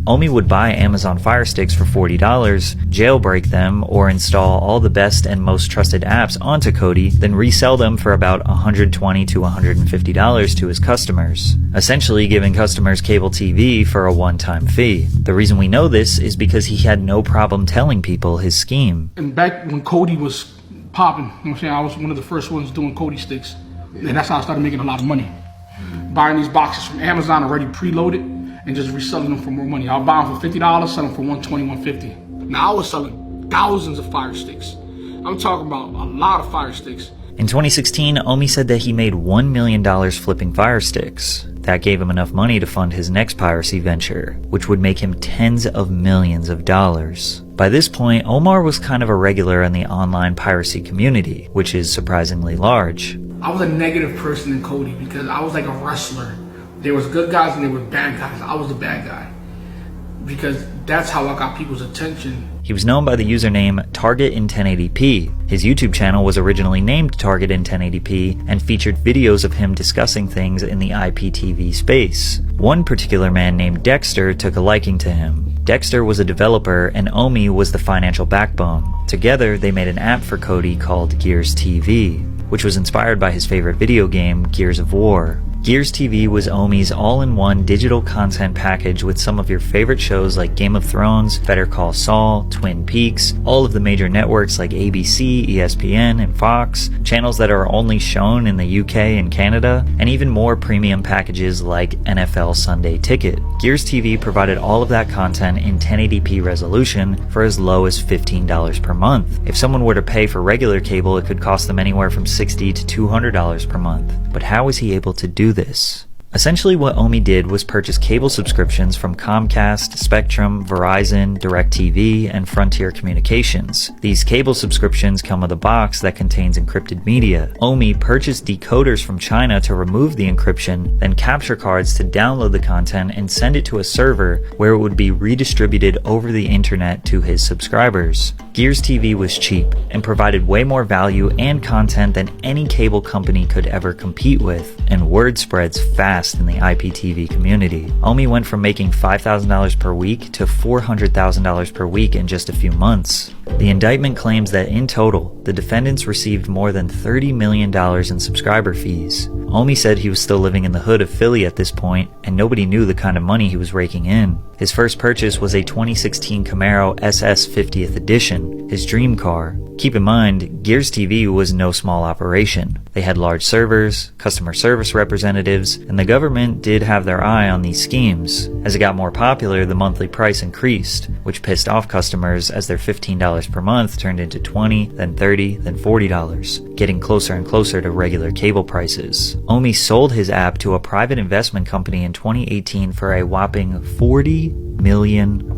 Omi would buy Amazon Fire Sticks for $40, jailbreak them, or install all the best and most trusted apps onto Kodi, then resell them for about $120 to $150 to his customers, essentially giving customers cable TV for a one-time fee. The reason we know this is because he had no problem telling people his scheme. And back when Kodi was popping, you know what I'm saying, I was one of the first ones doing Kodi sticks, and that's how I started making a lot of money. Buying these boxes from Amazon already preloaded, and just reselling them for more money. I'll buy them for $50, sell them for $120, $150. Now I was selling thousands of Fire Sticks. I'm talking about a lot of Fire Sticks. In 2016, Omi said that he made $1 million flipping Fire Sticks. That gave him enough money to fund his next piracy venture, which would make him tens of millions of dollars. By this point, Omar was kind of a regular in the online piracy community, which is surprisingly large. I was a negative person in Kodi because I was like a wrestler. There was good guys and there were bad guys. I was the bad guy because that's how I got people's attention. He was known by the username Target in 1080p. His YouTube channel was originally named Target in 1080p and featured videos of him discussing things in the IPTV space. One particular man named Dexter took a liking to him. Dexter was a developer and Omi was the financial backbone. Together, they made an app for Kodi called Gears TV, which was inspired by his favorite video game, Gears of War. Gears TV was Omi's all-in-one digital content package with some of your favorite shows like Game of Thrones, Better Call Saul, Twin Peaks, all of the major networks like ABC, ESPN, and Fox, channels that are only shown in the UK and Canada, and even more premium packages like NFL Sunday Ticket. Gears TV provided all of that content in 1080p resolution for as low as $15 per month. If someone were to pay for regular cable, it could cost them anywhere from $60 to $200 per month. But how was he able to do this? Essentially what Omi did was purchase cable subscriptions from Comcast, Spectrum, Verizon, DirecTV, and Frontier Communications. These cable subscriptions come with a box that contains encrypted media. Omi purchased decoders from China to remove the encryption, then capture cards to download the content and send it to a server where it would be redistributed over the internet to his subscribers. Gears TV was cheap and provided way more value and content than any cable company could ever compete with, and word spreads fast in the IPTV community. Omi went from making $5,000 per week to $400,000 per week in just a few months. The indictment claims that in total, the defendants received more than $30 million in subscriber fees. Omi said he was still living in the hood of Philly at this point, and nobody knew the kind of money he was raking in. His first purchase was a 2016 Camaro SS 50th Edition, his dream car. Keep in mind, Gears TV was no small operation. They had large servers, customer service representatives, and the government did have their eye on these schemes. As it got more popular, the monthly price increased, which pissed off customers as their $15 per month turned into $20, then $30, then $40, getting closer and closer to regular cable prices. Omi sold his app to a private investment company in 2018 for a whopping $40 million.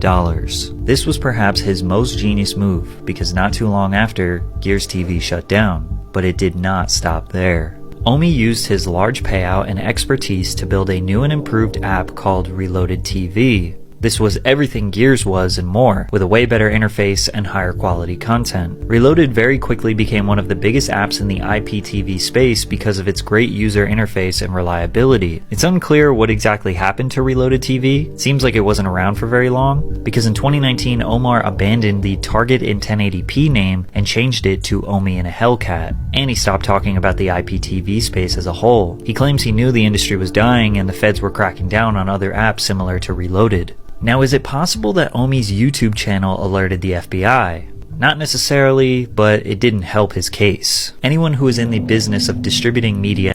This was perhaps his most genius move because not too long after, Gears TV shut down, but it did not stop there. Omi used his large payout and expertise to build a new and improved app called Reloaded TV. This was everything Gears was and more, with a way better interface and higher quality content. Reloaded very quickly became one of the biggest apps in the IPTV space because of its great user interface and reliability. It's unclear what exactly happened to Reloaded TV. It seems like it wasn't around for very long, because in 2019 Omar abandoned the Target in 1080p name and changed it to Omi and a Hellcat, and he stopped talking about the IPTV space as a whole. He claims he knew the industry was dying and the feds were cracking down on other apps similar to Reloaded. Now, is it possible that Omi's YouTube channel alerted the FBI? Not necessarily, but it didn't help his case. Anyone who is in the business of distributing media